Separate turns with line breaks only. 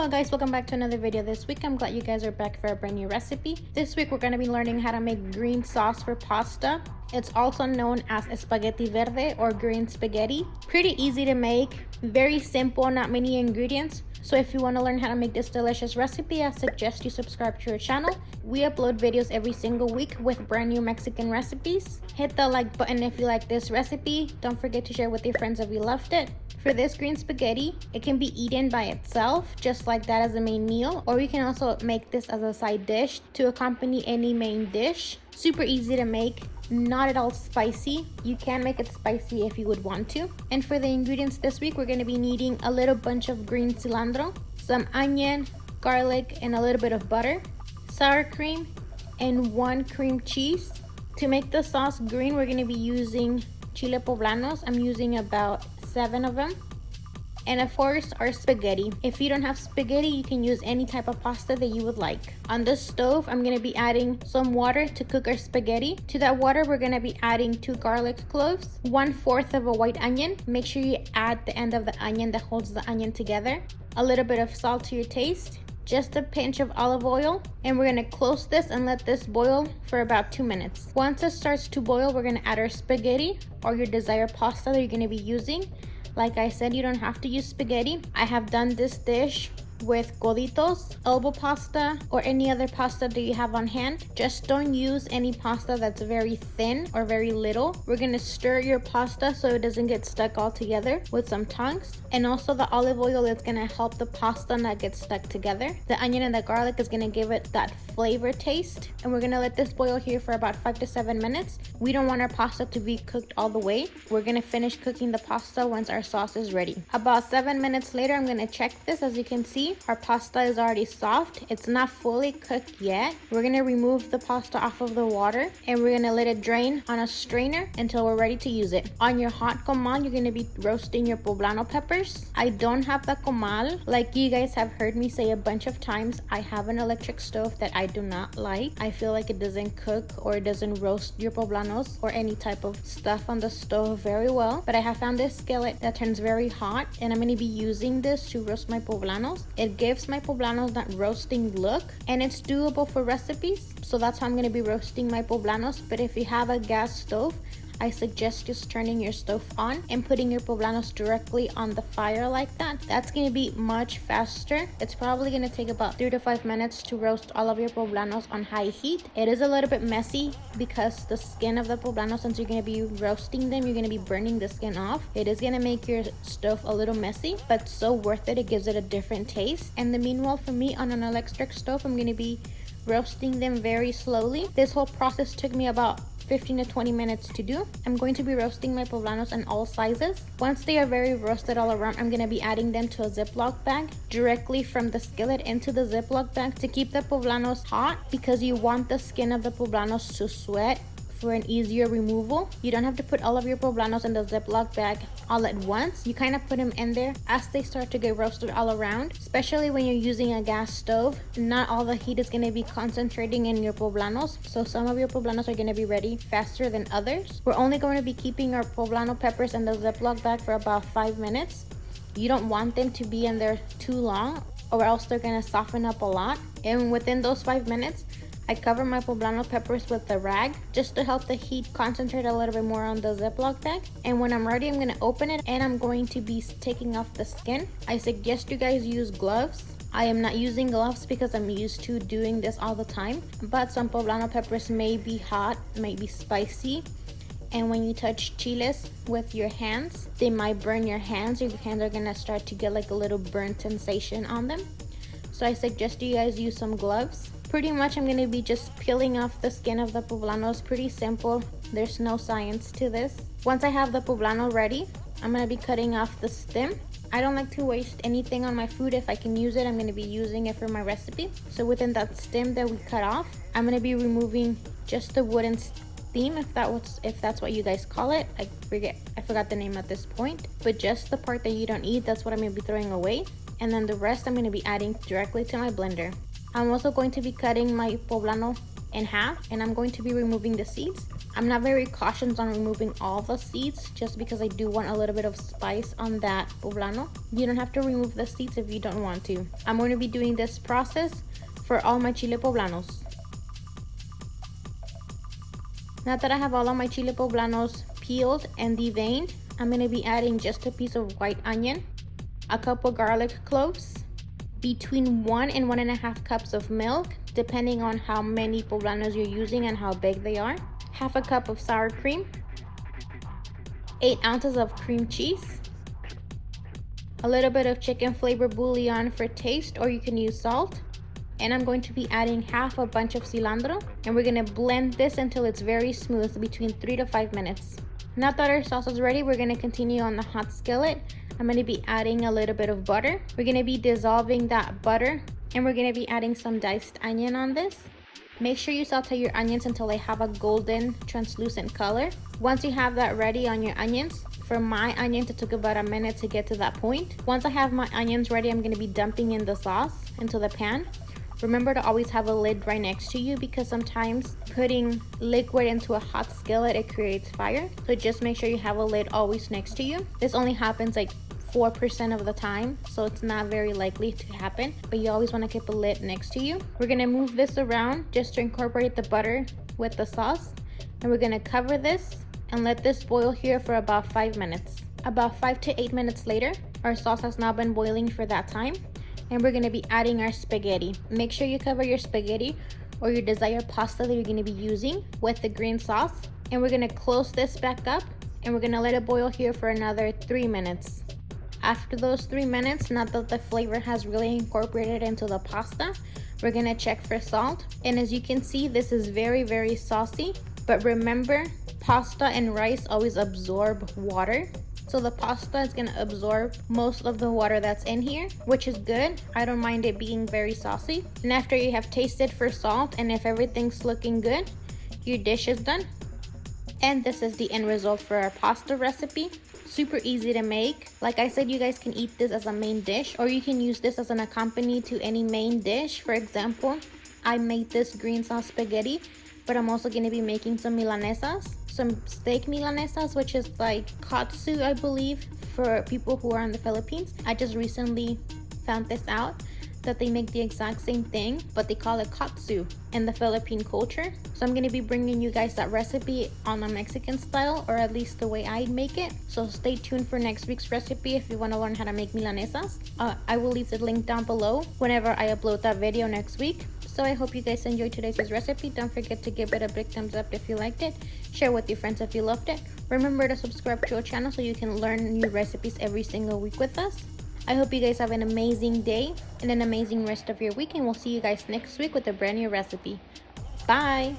Hello guys, welcome back to another video. This week I'm glad you guys are back for a brand new recipe. This week we're going to be learning how to make green sauce for pasta. It's also known as spaghetti verde or green spaghetti. Pretty easy to make, very simple, not many ingredients. So if you want to learn how to make this delicious recipe, I suggest you subscribe to our channel. We upload videos every single week with brand new Mexican recipes. Hit the like button if you like this recipe. Don't forget to share with your friends if you loved it. For this green spaghetti, it can be eaten by itself, just like that as a main meal, or you can also make this as a side dish to accompany any main dish. Super easy to make, not at all spicy. You can make it spicy if you would want to. And for the ingredients this week, we're going to be needing a little bunch of green cilantro, some onion, garlic, and a little bit of butter, sour cream, and 1 cream cheese. To make the sauce green, we're going to be using chile poblanos. I'm using about 7 of them. And of course, our spaghetti. If you don't have spaghetti, you can use any type of pasta that you would like. On the stove, I'm going to be adding some water to cook our spaghetti. To that water, we're going to be adding 2 garlic cloves, 1/4 of a white onion. Make sure you add the end of the onion that holds the onion together. A little bit of salt to your taste. Just a pinch of olive oil, and we're going to close this and let this boil for about 2 minutes. Once it starts to boil, we're going to add our spaghetti or your desired pasta that you're going to be using. Like I said, you don't have to use spaghetti. I have done this dish with coditos, elbow pasta, or any other pasta that you have on hand. Just don't use any pasta that's very thin or very little. We're gonna stir your pasta so it doesn't get stuck all together with some tongs. And also the olive oil is gonna help the pasta not get stuck together. The onion and the garlic is gonna give it that flavor taste. And we're gonna let this boil here for about 5 to 7 minutes. We don't want our pasta to be cooked all the way. We're gonna finish cooking the pasta once our sauce is ready. About 7 minutes later, I'm gonna check this. As you can see, our pasta is already soft. It's not fully cooked yet. We're gonna remove the pasta off of the water and we're gonna let it drain on a strainer until we're ready to use it. On your hot comal, you're gonna be roasting your poblano peppers. I don't have the comal. Like you guys have heard me say a bunch of times, I have an electric stove that I do not like. I feel like it doesn't cook or it doesn't roast your poblanos or any type of stuff on the stove very well. But I have found this skillet that turns very hot and I'm gonna be using this to roast my poblanos. It gives my poblanos that roasting look and it's doable for recipes, so that's how I'm going to be roasting my poblanos. But if you have a gas stove, I suggest just turning your stove on and putting your poblanos directly on the fire like that. That's going to be much faster. It's probably going to take about 3 to 5 minutes to roast all of your poblanos on high heat. It is a little bit messy because the skin of the poblanos, since you're going to be roasting them, you're going to be burning the skin off. It is going to make your stove a little messy, but so worth it. It gives it a different taste. And the meanwhile, for me on an electric stove, I'm going to be roasting them very slowly. This whole process took me about 15 to 20 minutes to do. I'm going to be roasting my poblanos in all sizes. Once they are very roasted all around, I'm going to be adding them to a Ziploc bag directly from the skillet into the Ziploc bag to keep the poblanos hot, because you want the skin of the poblanos to sweat for an easier removal. You don't have to put all of your poblanos in the Ziploc bag all at once. You kind of put them in there as they start to get roasted all around, especially when you're using a gas stove. Not all the heat is going to be concentrating in your poblanos, so some of your poblanos are going to be ready faster than others. We're only going to be keeping our poblano peppers in the Ziploc bag for about 5 minutes. You don't want them to be in there too long or else they're going to soften up a lot. And within those 5 minutes, I cover my poblano peppers with a rag just to help the heat concentrate a little bit more on the Ziploc bag. And when I'm ready, I'm going to open it and I'm going to be taking off the skin. I suggest you guys use gloves. I am not using gloves because I'm used to doing this all the time. But some poblano peppers may be hot, may be spicy. And when you touch chiles with your hands, they might burn your hands. Your hands are going to start to get like a little burnt sensation on them. So I suggest you guys use some gloves. Pretty much I'm going to be just peeling off the skin of the poblanos. Pretty simple. There's no science to this. Once I have the poblano ready, I'm going to be cutting off the stem. I don't like to waste anything on my food. If I can use it, I'm going to be using it for my recipe. So within that stem that we cut off, I'm going to be removing just the wooden stem, if that's what you guys call it. I forgot the name at this point. But just the part that you don't eat, that's what I'm going to be throwing away. And then the rest I'm going to be adding directly to my blender. I'm also going to be cutting my poblano in half and I'm going to be removing the seeds. I'm not very cautious on removing all the seeds just because I do want a little bit of spice on that poblano. You don't have to remove the seeds if you don't want to. I'm going to be doing this process for all my chile poblanos. Now that I have all of my chile poblanos peeled and deveined, I'm going to be adding just a piece of white onion, a couple garlic cloves, between 1 and 1.5 cups of milk, depending on how many poblanos you're using and how big they are, half a cup of sour cream, 8 ounces of cream cheese, a little bit of chicken flavor bouillon for taste, or you can use salt, and I'm going to be adding half a bunch of cilantro, and we're going to blend this until it's very smooth, between 3 to 5 minutes. Now that our sauce is ready, we're going to continue on the hot skillet. I'm going to be adding a little bit of butter. We're going to be dissolving that butter, and we're going to be adding some diced onion on this. Make sure you saute your onions until they have a golden translucent color. Once you have that ready on your onions, for my onions it took about a minute to get to that point. Once I have my onions ready, I'm going to be dumping in the sauce into the pan. Remember to always have a lid right next to you because sometimes putting liquid into a hot skillet, it creates fire. So just make sure you have a lid always next to you. This only happens like 4% of the time, so it's not very likely to happen, but you always want to keep a lid next to you. We're going to move this around just to incorporate the butter with the sauce, and we're going to cover this and let this boil here for about 5 minutes. About 5 to 8 minutes later, our sauce has now been boiling for that time, and we're going to be adding our spaghetti. Make sure you cover your spaghetti or your desired pasta that you're going to be using with the green sauce, and we're going to close this back up, and we're going to let it boil here for another 3 minutes. After those 3 minutes, now that the flavor has really incorporated into the pasta, we're gonna check for salt. And as you can see, this is very, very saucy. But remember, pasta and rice always absorb water. So the pasta is gonna absorb most of the water that's in here, which is good. I don't mind it being very saucy. And after you have tasted for salt, and if everything's looking good, your dish is done. And this is the end result for our pasta recipe. Super easy to make. Like I said, you guys can eat this as a main dish, or you can use this as an accompaniment to any main dish. For example, I made this green sauce spaghetti, but I'm also going to be making some milanesas, some steak milanesas, which is like katsu, I believe, for people who are in the Philippines. I just recently found this out, that they make the exact same thing, but they call it katsu in the Philippine culture. So I'm going to be bringing you guys that recipe on a Mexican style, or at least the way I make it. So stay tuned for next week's recipe if you want to learn how to make milanesas. I will leave the link down below whenever I upload that video next week. So I hope you guys enjoyed today's recipe. Don't forget to give it a big thumbs up if you liked it. Share with your friends if you loved it. Remember to subscribe to our channel so you can learn new recipes every single week with us. I hope you guys have an amazing day and an amazing rest of your week, and we'll see you guys next week with a brand new recipe. Bye!